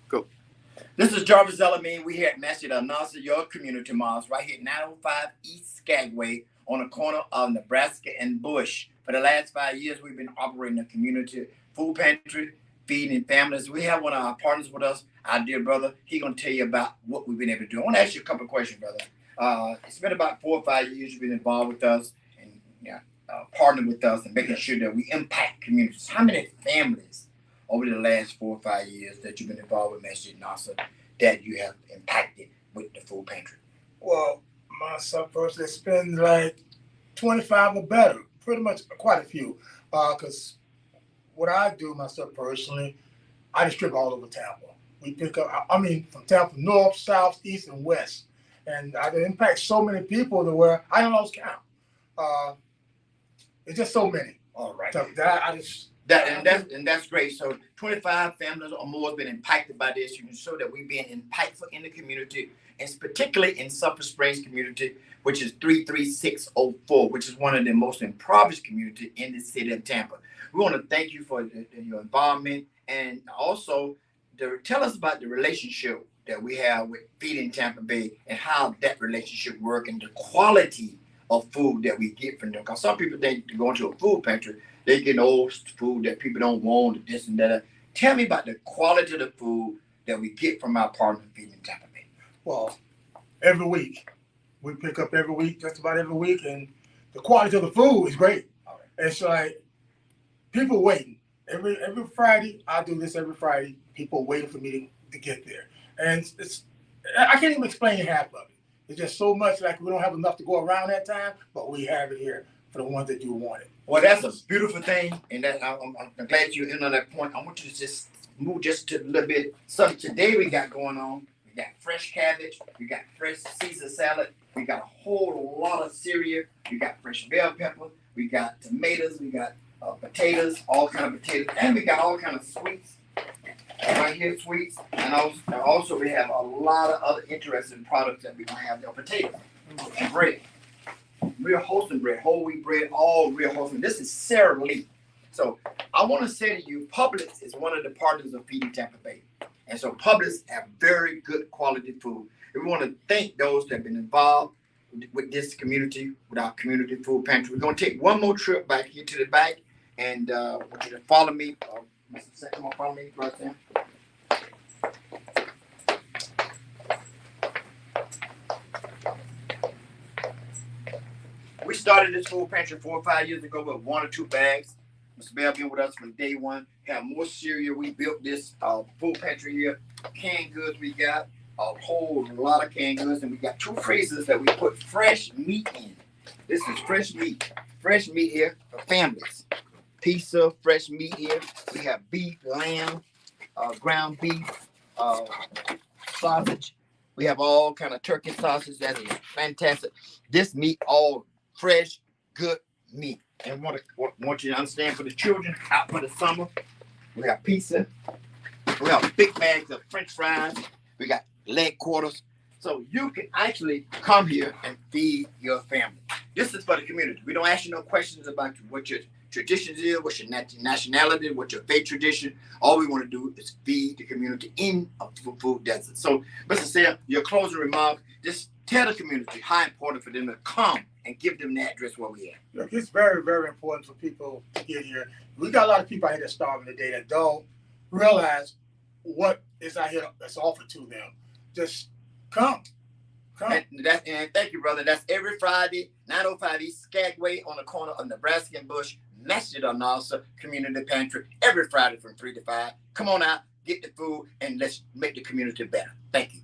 Go. This is Jarvis Elamine. We here at Masjid An Nasr, your community mosque, right here at 905 East Skagway on the corner of Nebraska and Bush. For the last 5 years, we've been operating a community food pantry, feeding families. We have one of our partners with us, our dear brother. He's going to tell you about what we've been able to do. I want to ask you a couple of questions, brother. It's been about 4 or 5 years you've been involved with us and partnered with us and making sure that we impact communities. How many families over the last 4 or 5 years that you've been involved with Masjid An Nasr that you have impacted with the food pantry? Well, myself personally, it's been like 25 or better, pretty much quite a few. Because what I do myself personally, I distribute all over Tampa. We pick up, from Tampa north, south, east, and west. And I impact so many people to where I don't lose count. It's just so many. All right. So I just that's great. So 25 families or more have been impacted by this. You can show that we're being impactful in the community, and particularly in Sulphur Springs community, which is 33604, which is one of the most impoverished communities in the city of Tampa. We want to thank you for your involvement, and also tell us about the relationship that we have with Feeding Tampa Bay and how that relationship works and the quality of food that we get from them. Because some people think to go into a food pantry, they get old food that people don't want, this and that. Tell me about the quality of the food that we get from our partner Feeding Tampa Bay. Well, every week. We pick up every week, just about every week, and the quality of the food is great. All right. It's like people waiting. Every Friday, I do this every Friday. People waiting for me to get there. And I can't even explain half of it. It's just so much like we don't have enough to go around that time, but we have it here for the ones that do want it. Well, that's a beautiful thing, and that I'm glad you're in on that point. I want you to just move just to a little bit. So today we got going on. We got fresh cabbage. We got fresh Caesar salad. We got a whole lot of cereal. We got fresh bell pepper. We got tomatoes. We got potatoes, all kind of potatoes, and we got all kind of sweets. Right here, sweets, and also we have a lot of other interesting products that we're gonna have. There, potatoes and bread, real wholesome bread, whole wheat bread, all real wholesome. This is Sara Lee. So I want to say to you, Publix is one of the partners of Feeding Tampa Bay, and so Publix have very good quality food. And we want to thank those that have been involved with this community, with our community food pantry. We're gonna take one more trip back here to the back, and I want you to follow me. Mr. Sam, come on, follow me, right there. We started this food pantry 4 or 5 years ago with 1 or 2 bags. Mr. Bell been with us from day one. Have more cereal. We built this food pantry here. Canned goods we got. A whole lot of canned goods. And we got 2 freezers that we put fresh meat in. This is fresh meat. Fresh meat here for families. Pizza, fresh meat here. We have beef, lamb, ground beef, sausage. We have all kind of turkey sausage. That is fantastic. This meat, all fresh, good meat. And want you to understand, for the children out for the summer, we have pizza. We have big bags of French fries. We got leg quarters. So you can actually come here and feed your family. This is for the community. We don't ask you no questions about what your traditions is, what's your nationality, what's your faith tradition. All we want to do is feed the community in a food desert. So, Mr. Sam, your closing remark, just tell the community how important for them to come and give them the address where we at. Look, it's very, very important for people to get here. We got a lot of people out here that's starving today that don't realize what is out here that's offered to them. Just come. And thank you, brother. That's every Friday, 905 East Skagway on the corner of Nebraska and Bush, Masjid An Nasr Community Pantry, every Friday from 3 to 5. Come on out, get the food, and let's make the community better. Thank you.